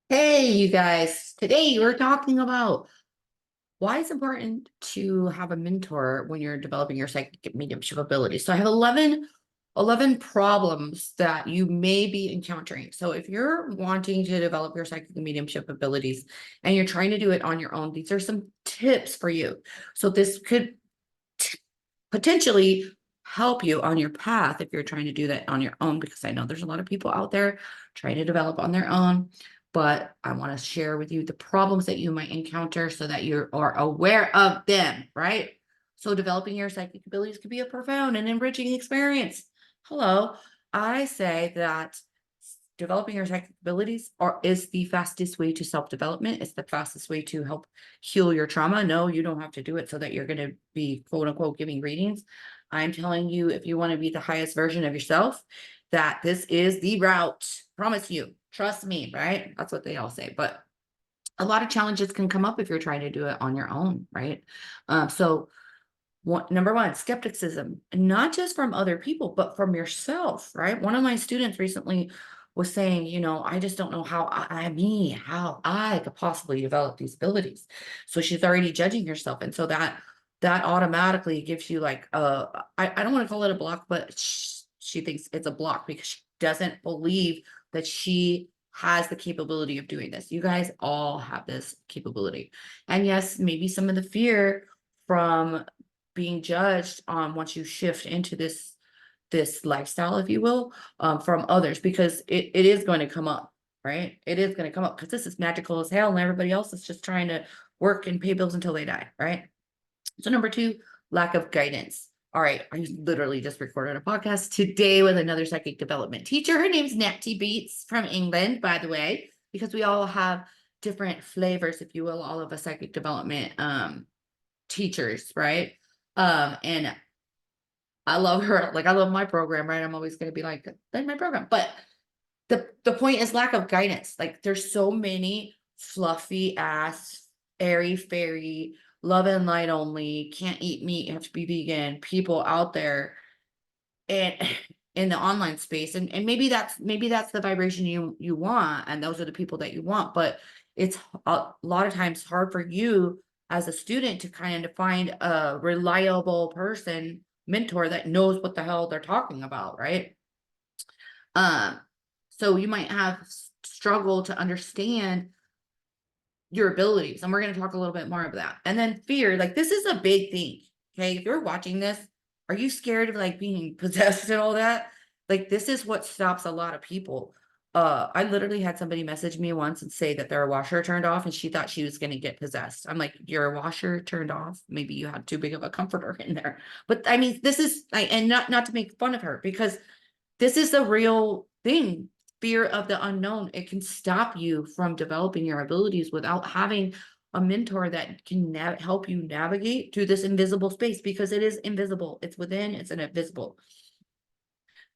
Hey, you guys. Today we're talking about why it's important to have a mentor when you're developing your psychic mediumship ability. So I have 11 problems that you may be encountering. So if you're wanting to develop your psychic mediumship abilities and you're trying to do it on your own, these are some tips for you. So this could potentially help you on your path if you're trying to do that on your own, because I know there's a lot of people out there trying to develop on their own. But I want to share with you the problems that you might encounter so that you are aware of them, right? So developing your psychic abilities could be a profound and enriching experience. Hello. I say that developing your psychic abilities is the fastest way to self-development. It's the fastest way to help heal your trauma. No, you don't have to do it so that you're going to be quote unquote giving readings. I'm telling you, if you want to be the highest version of yourself, that this is the route. Promise you. Trust me, right? That's what they all say. But a lot of challenges can come up if you're trying to do it on your own, right? So number one, skepticism, not just from other people, but from yourself, right? One of my students recently was saying, I just don't know how I could possibly develop these abilities. So she's already judging herself. And so that automatically gives you like, I don't want to call it a block, but she thinks it's a block because she doesn't believe that she has the capability of doing this. You guys all have this capability. And yes, maybe some of the fear from being judged on once you shift into this lifestyle, if you will, from others, because it is going to come up, right? It is going to come up because this is magical as hell and everybody else is just trying to work and pay bills until they die, right? So number two, lack of guidance. All right, I literally just recorded a podcast today with another psychic development teacher. Her name's Natty Beats from England, by the way, because we all have different flavors, if you will, all of a psychic development teachers, right? And I love her, like I love my program, right? I'm always gonna be like, that's my program. But the point is lack of guidance. Like there's so many fluffy ass, airy fairy, love and light only, can't eat meat, you have to be vegan, people out there and in the online space. And maybe that's the vibration you want, and those are the people that you want, but it's a lot of times hard for you as a student to kind of find a reliable person mentor that knows what the hell they're talking about, right? um so you might have struggle to understand your abilities, and we're going to talk a little bit more of that. And then fear, like this is a big thing. Okay, if you're watching this, are you scared of like being possessed and all that? Like this is what stops a lot of people. I literally had somebody message me once and say that their washer turned off and she thought she was going to get possessed. I'm like, your washer turned off, maybe you had too big of a comforter in there. But I mean, this is like, and not to make fun of her, because this is a real thing. Fear of the unknown. It can stop you from developing your abilities without having a mentor that can help you navigate through this invisible space, because it is invisible. It's within, it's an invisible.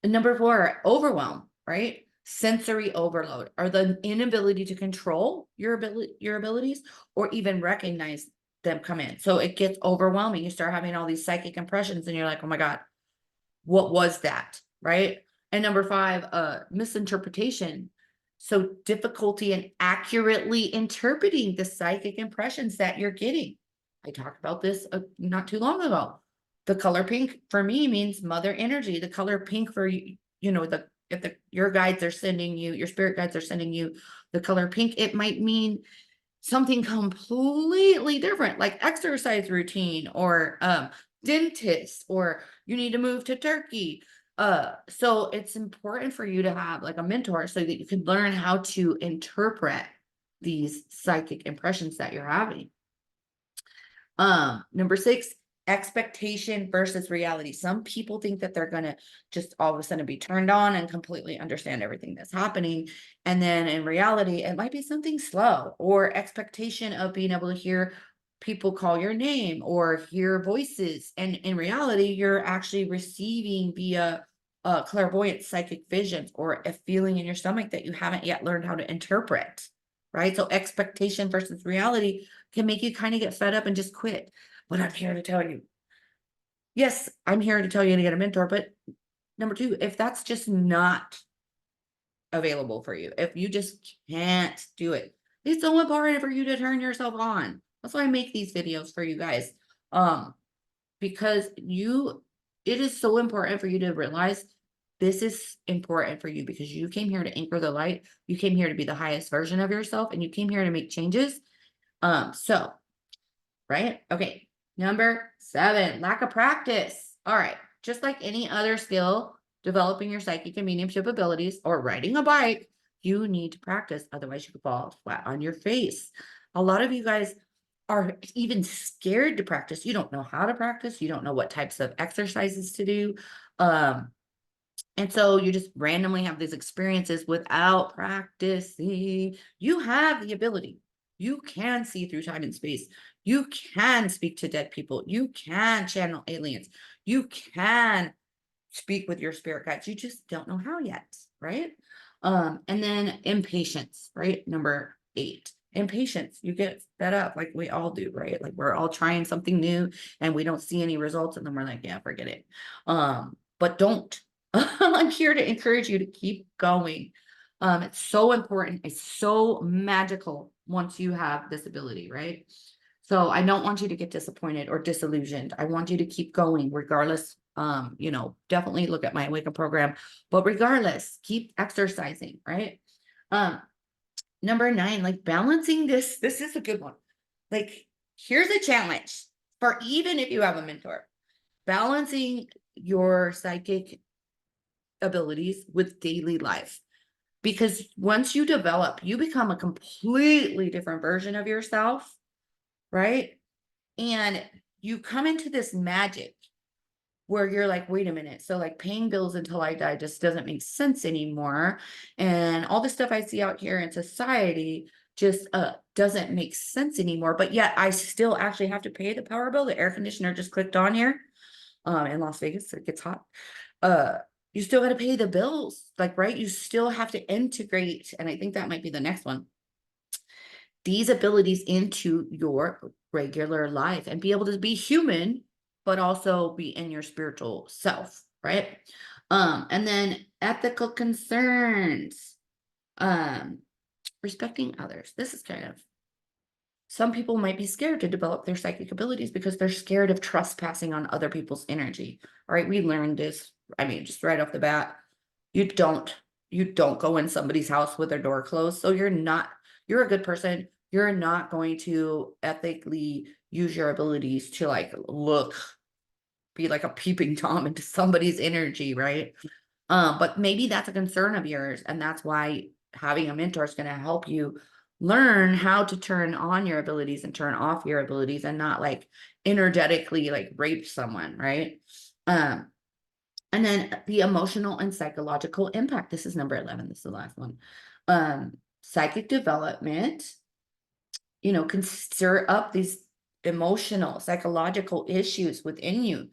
And number four, overwhelm, right? Sensory overload, or the inability to control your abilities, or even recognize them come in. So it gets overwhelming. You start having all these psychic impressions and you're like, oh my God, what was that, right? And number five, misinterpretation. So difficulty in accurately interpreting the psychic impressions that you're getting. I talked about this not too long ago. The color pink for me means mother energy. The color pink for you, the if your guides are sending you, your spirit guides are sending you the color pink, it might mean something completely different, like exercise routine, or dentist, or you need to move to Turkey. So it's important for you to have like a mentor so that you can learn how to interpret these psychic impressions that you're having. Number six, expectation versus reality. Some people think that they're gonna just all of a sudden be turned on and completely understand everything that's happening. And then in reality, it might be something slow, or expectation of being able to hear people call your name or hear voices. And in reality, you're actually receiving via clairvoyant psychic visions, or a feeling in your stomach that you haven't yet learned how to interpret. Right. So expectation versus reality can make you kind of get fed up and just quit. But I'm here to tell you, yes, I'm here to tell you to get a mentor. But number two, if that's just not available for you. If you just can't do it, it's so important for you to turn yourself on. That's why I make these videos for you guys. Because it is so important for you to realize this is important for you because you came here to anchor the light. You came here to be the highest version of yourself and you came here to make changes. So, right? Okay. Number 7, lack of practice. All right. Just like any other skill, developing your psychic and mediumship abilities or riding a bike, you need to practice. Otherwise, you could fall flat on your face. A lot of you guys are even scared to practice. You don't know how to practice. You don't know what types of exercises to do. And so you just randomly have these experiences without practicing. You have the ability. You can see through time and space. You can speak to dead people. You can channel aliens. You can speak with your spirit guides. You just don't know how yet, right? And then impatience, right? Number 8. Impatience. You get fed up like we all do, right? Like we're all trying something new and we don't see any results, and then we're like, yeah, forget it. But don't. I'm here to encourage you to keep going. It's so important. It's so magical once you have this ability, right? So I don't want you to get disappointed or disillusioned. I want you to keep going regardless. Definitely look at my Awaken program, but regardless, keep exercising, right? Number 9, like balancing this is a good one. Like, here's a challenge for even if you have a mentor, balancing your psychic abilities with daily life. Because once you develop, you become a completely different version of yourself, right? And you come into this magic where you're like, wait a minute. So like paying bills until I die just doesn't make sense anymore. And all the stuff I see out here in society just doesn't make sense anymore. But yet I still actually have to pay the power bill. The air conditioner just clicked on here in Las Vegas. It gets hot. You still got to pay the bills, like, right? You still have to integrate. And I think that might be the next one, these abilities into your regular life and be able to be human, but also be in your spiritual self, right? And then ethical concerns, um, respecting others. This is kind of, some people might be scared to develop their psychic abilities because they're scared of trespassing on other people's energy. All right, we learned this. I mean, just right off the bat, you don't go in somebody's house with their door closed. So you're a good person. You're not going to ethically use your abilities to like be like a peeping Tom into somebody's energy, right? But maybe that's a concern of yours, and that's why having a mentor is going to help you learn how to turn on your abilities and turn off your abilities and not like energetically like rape someone, right? And then the emotional and psychological impact. This is number 11. This is the last one. Psychic development, can stir up these emotional, psychological issues within you.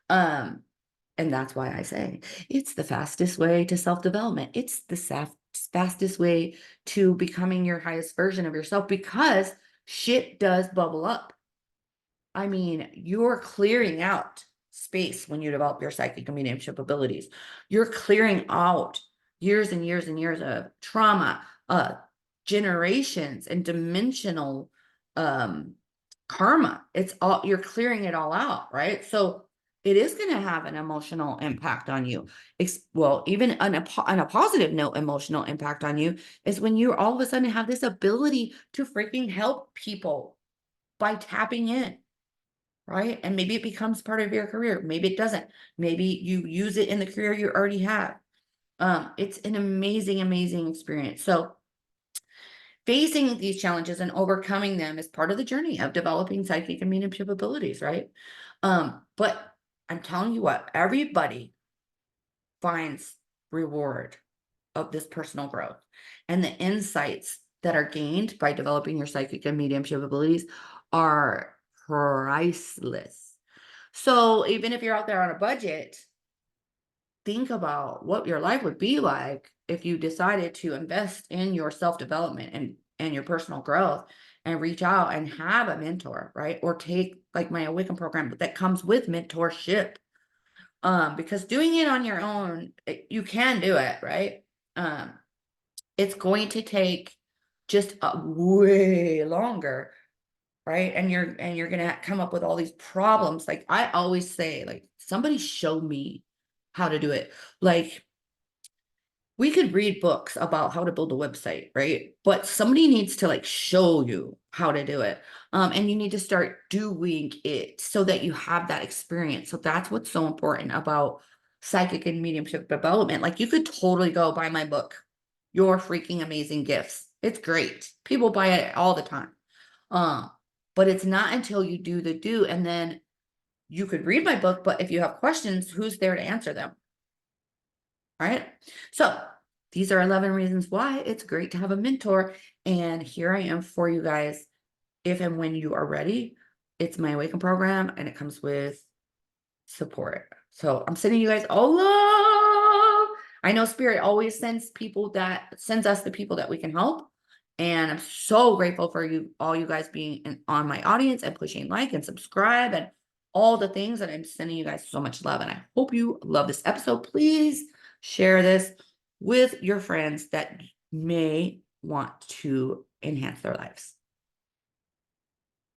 And that's why I say it's the fastest way to self-development. It's the fastest way to becoming your highest version of yourself, because shit does bubble up. I mean, you're clearing out space when you develop your psychic and mediumship abilities. You're clearing out years and years and years of trauma, generations and dimensional karma. You're clearing it all out, right? So it is going to have an emotional impact on you. Well, even on a positive note, emotional impact on you is when you all of a sudden have this ability to freaking help people by tapping in, right? And maybe it becomes part of your career. Maybe it doesn't. Maybe you use it in the career you already have. It's an amazing, amazing experience. So facing these challenges and overcoming them is part of the journey of developing psychic and mediumship abilities, right? But I'm telling you what, everybody finds reward of this personal growth, and the insights that are gained by developing your psychic and mediumship abilities are priceless. So even if you're out there on a budget, think about what your life would be like if you decided to invest in your self-development and your personal growth and reach out and have a mentor, right? Or take like my Awaken program that comes with mentorship. Because doing it on your own, you can do it, right? it's going to take just way longer, right? And you're gonna come up with all these problems. Like I always say, like somebody show me how to do it. Like we could read books about how to build a website, right? But somebody needs to like show you how to do it. And you need to start doing it so that you have that experience. So that's what's so important about psychic and mediumship development. Like you could totally go buy my book, Your Freaking Amazing Gifts. It's great. People buy it all the time. Um, but it's not until you do the do, and then you could read my book, but if you have questions, who's there to answer them? Right? So these are 11 reasons why it's great to have a mentor. And here I am for you guys. If and when you are ready, it's my Awaken program and it comes with support. So I'm sending you guys all love. I know Spirit always sends us the people that we can help. And I'm so grateful for you, all you guys being on my audience and pushing like and subscribe and all the things. And I'm sending you guys so much love. And I hope you love this episode. Please share this with your friends that may want to enhance their lives.